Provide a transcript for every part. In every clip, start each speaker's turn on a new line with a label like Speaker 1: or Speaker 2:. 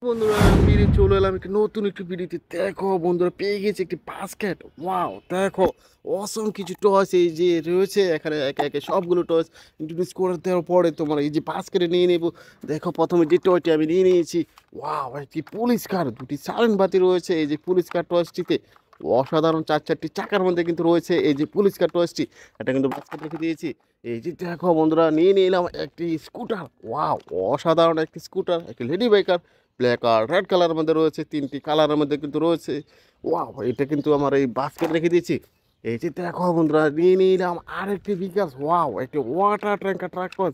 Speaker 1: বন্ধুরা ফিরে চলে এলাম একটি নতুন একটি ভিডিওতে। দেখো বন্ধুরা, পেয়ে গেছি একটি বাস্কেট। ওয়াও, দেখো অসম কিছু টস এই যে রয়েছে এখানে, একে একে সবগুলো টস ইন্ট্রোডিউস করে দেওয়ার পরে তোমার এই যে বাস্কেটে নিয়ে নেব। দেখো প্রথমে যে টয়টি আমি নিয়ে নিয়েছি, ওয়াও একটি পুলিশ কার, দুটি সাইলেন্ট বাতি রয়েছে এই যে পুলিশ কার টসটিতে। অসাধারণ চার চারটি চাকার মধ্যে কিন্তু রয়েছে এই যে পুলিশ কার টসটি, এটা কিন্তু বাস্কেট রেখে দিয়েছি। এই যে দেখো বন্ধুরা, নিয়ে নিলাম একটি স্কুটার। ওয়াও, অসাধারণ একটি স্কুটার, একটি লেডি বাইকার, ব্ল্যাক আর রেড কালারের মধ্যে রয়েছে, তিনটি কালারের মধ্যে কিন্তু রয়েছে। ওয়াও, এটা কিন্তু আমার এই বাস্কেট রেখে দিয়েছি। এই যে দেখো বন্ধুরা, নিয়ে নিলাম আরেকটি বিকাশ। ওয়াও, একটি ওয়াটার ট্যাঙ্কার ট্রাক্টর,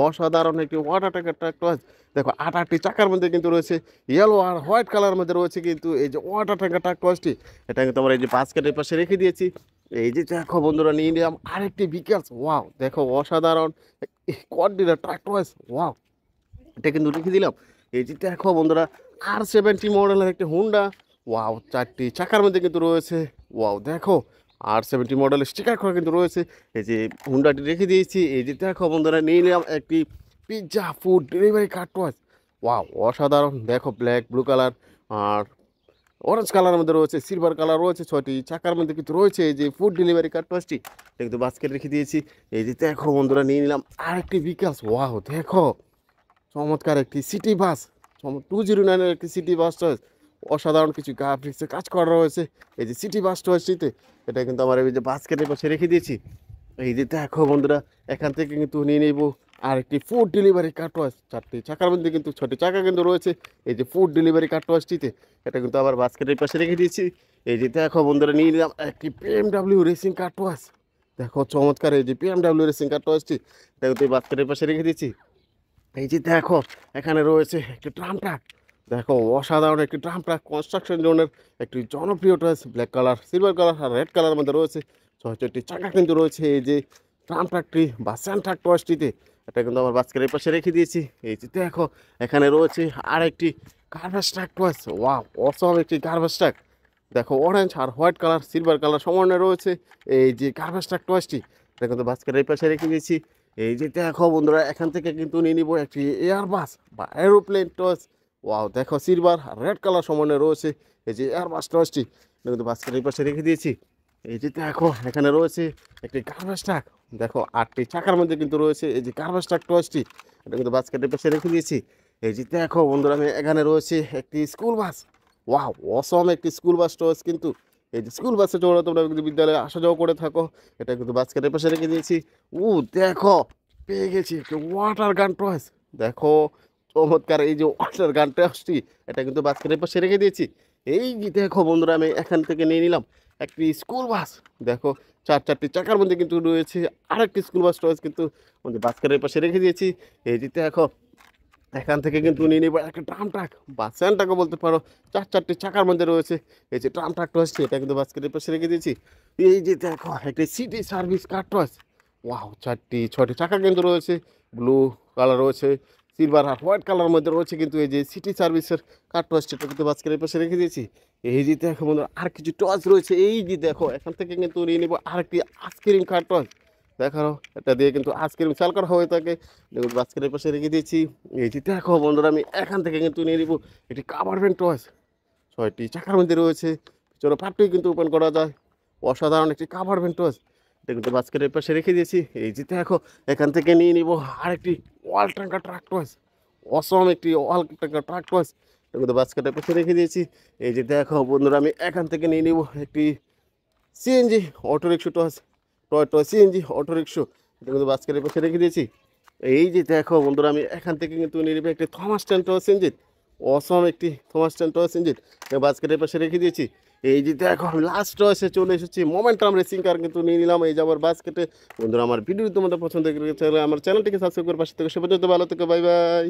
Speaker 1: অসাধারণ একটি ওয়াটার ট্যাঙ্কার ট্রাক্টর। দেখো আটটি চাকার মধ্যে কিন্তু রয়েছে, ইয়েলো আর হোয়াইট কালারের মধ্যে রয়েছে কিন্তু এই যে ওয়াটার ট্যাঙ্কার ট্রাক্টরটি, এটা কিন্তু আমরা এই যে বাস্কেটের পাশে রেখে দিয়েছি। এই যে দেখো বন্ধুরা, নিয়ে নিলাম আরেকটি বিকাশ। ওয়াও, দেখো অসাধারণ কোয়াড্রিলা ট্রাক্টর। ওয়াও, এটা কিন্তু রেখে দিলাম। এই যে দেখো বন্ধুরা, R70 মডেলের একটি হুন্ডা। ওয়াও, চারটি চাকার মধ্যে কিন্তু রয়েছে। ওয়াও, দেখো R70 মডেলের স্টিকার করা কিন্তু রয়েছে। এই যে হুন্ডাটি রেখে দিয়েছি। এই যে দেখো বন্ধুরা, নিয়ে নিলাম একটি pizza food delivery card watch. Wow, অসাধারণ, দেখো ব্ল্যাক, ব্লু কালার আর অরেঞ্জ কালারের মধ্যে রয়েছে, সিলভার কালার রয়েছে, ছয়টি চাকার মধ্যে কিন্তু রয়েছে এই যে ফুড ডেলিভারি কার্ড ওয়াচটি, এটা কিন্তু বাস্কেট রেখে দিয়েছি। এই যে দেখো বন্ধুরা, নিয়ে নিলাম আরেকটি বিকাশ। ওয়াও, দেখো চমৎকার একটি সিটি বাস, 209-এর একটি সিটি বাস চয়েস। অসাধারণ কিছু গ্রাফিক্সে কাজ করা রয়েছে এই যে সিটি বাস চয়েসটিতে, এটা কিন্তু আমার এই যে বাস্কেটের পাশে রেখে দিয়েছি। এই যে দেখো বন্ধুরা, এখান থেকে কিন্তু নিয়ে নেব আর একটি ফুড ডেলিভারি কার্টওয়াচ, চারটি চাকার মধ্যে কিন্তু ছটি চাকা কিন্তু রয়েছে এই যে ফুড ডেলিভারি কার্টওয়াচটিতে, এটা কিন্তু আবার বাস্কেটের পাশে রেখে দিয়েছি। এই যে দেখো বন্ধুরা, নিয়ে নিলাম একটি BMW রেসিং কার্টওয়াচ। দেখো চমৎকার এই যে BMW রেসিং কার্টওয়াচটি, এটা কিন্তু বাস্কেটের পাশে রেখে দিয়েছি। এই যে দেখো, এখানে রয়েছে একটি ট্রাম ট্রাক। দেখো অসাধারণ একটি ট্রাম ট্রাক, কনস্ট্রাকশন জোনের একটি জনপ্রিয় toys, black colour, silver colour আর রেড কালারের মধ্যে রয়েছে, ছয় ছয়টি চাকা কিন্তু রয়েছে এই যে ট্রাম ট্রাকটি বা স্যান্ড ট্রাক টয়েসটিতে, এটা কিন্তু আমার বাস্কেটের পাশে রেখে দিয়েছি। এই যে দেখো, এখানে রয়েছে আর একটি গার্বেজ ট্রাক টয়েস। ওয়াও, অসম একটি গার্বেজ ট্রাক। দেখো অরেঞ্জ আর হোয়াইট কালার, সিলভার কালার সমন্বয়ে রয়েছে এই যে গার্বেজ ট্রাক টয়েসটি, এটা কিন্তু বাস্কেটের পাশে রেখে দিয়েছি। এই যে দেখো বন্ধুরা, এখান থেকে কিন্তু নিয়ে নিব একটি এয়ার বাস বা এরোপ্লেন টস। ওয়াও, দেখো সিলভার আর রেড কালার সমন্বয়ে রয়েছে এই যে এয়ার বাস টসটি, এটা কিন্তু বাস্কেটের পাশে রেখে দিয়েছি। এই যে দেখো, এখানে রয়েছে একটি গার্বেজ ট্রাক। দেখো আটটি চাকার মধ্যে কিন্তু রয়েছে এই যে গার্বেজ ট্রাক টসটি, এটা কিন্তু বাস্কেটের পাশে রেখে দিয়েছি। এই যে দেখো বন্ধুরা, আমি এখানে রয়েছে একটি স্কুল বাস। ওয়াও, অসম একটি স্কুল বাস টস কিন্তু এই যে স্কুল বাসে চড়ে তোমরা কিন্তু বিদ্যালয়ে আসা যাওয়া করে থাকো, এটা কিন্তু বাস্কেটের পাশে রেখে দিয়েছি। দেখো, পেয়ে গেছি একটি ওয়াটার গান টয়েস। দেখো চমৎকার এই যে ওয়াটার গান টয়েসটি, এটা কিন্তু বাস্কেটের পাশে রেখে দিয়েছি। এই যে দেখো বন্ধুরা, আমি এখান থেকে নিয়ে নিলাম একটি স্কুল বাস। দেখো চারটি চাকার মধ্যে কিন্তু রয়েছে আরেকটি স্কুল বাস টয়েস, কিন্তু আমাদের বাস্কেটের পাশে রেখে দিয়েছি। এই যে দেখো, এখান থেকে কিন্তু নিয়ে নিব একটা ট্রাম ট্রাক বা স্যান্ডটাকে বলতে পারো, চারটি চাকার মধ্যে রয়েছে এই যে ট্রাম ট্রাকটা হচ্ছে, এটা কিন্তু বাস্কেটের পাশে রেখে দিয়েছি। এই যে দেখো, একটি সিটি সার্ভিস কার টয়েস। ওয়াও, ছয়টি চাকা কিন্তু রয়েছে, ব্লু কালার রয়েছে, সিলভার আর হোয়াইট কালার মধ্যে রয়েছে কিন্তু এই যে সিটি সার্ভিসের কার টয়েসটা কিন্তু বাস্কেটের পাশে রেখে দিয়েছি। এই যে দেখো বন্ধুরা, আর কিছু টয়েস রয়েছে। এই যে দেখো, এখান থেকে কিন্তু নিয়ে নিব আরেকটি আইসক্রিম কার টয়েস। দেখো, এটা দিয়ে কিন্তু আইসক্রিম সেল করা হয়ে থাকে, দেখুন বাস্কেটের পাশে রেখে দিয়েছি। এই যে দেখো বন্ধুরা, আমি এখান থেকে কিন্তু নিয়ে নিব একটি কাভার ভ্যান টয়েস, ছয়টি চাকার মধ্যে রয়েছে, পিছনে পার্টটি কিন্তু ওপেন করা যায়, অসাধারণ একটি কাভার ভ্যান টয়েস, এটা কিন্তু বাস্কেটের পাশে রেখে দিয়েছি। এই যে দেখো, এখান থেকে নিয়ে নিব আরেকটি ওয়াল ট্যাঙ্কার ট্রাক টয়েস, অসম একটি ওয়াল ট্যাঙ্কার ট্রাক টয়েস, এটা কিন্তু বাস্কেটের পাশে রেখে দিয়েছি। এই যে দেখো বন্ধুরা, আমি এখান থেকে নিয়ে নিব একটি CNG auto rickshaw toys, toy CNG auto rickshaw, এটা কিন্তু বাস্কেটের পাশে রেখে দিয়েছি। এই যে দেখো বন্ধুরা, আমি এখান থেকে কিন্তু নিয়ে নেবে একটি থমাস টেন টস ইঞ্জিন, অসম একটি থমাস টেন টস ইঞ্জিন, বাস্কেটের পাশে রেখে দিয়েছি। এই যে দেখো, আমি লাস্ট টসে চলে এসেছি, মোমেন্টাম রেসিং কার কিন্তু নিয়ে নিলাম এই যাবার বাস্কেটে। বন্ধুরা, আমার ভিডিও তোমাদের পছন্দ করে আমার চ্যানেলটিকে সাবস্ক্রাইব করে পাশে থেকে সে পর্যন্ত ভালো থেকে, বাই বাই।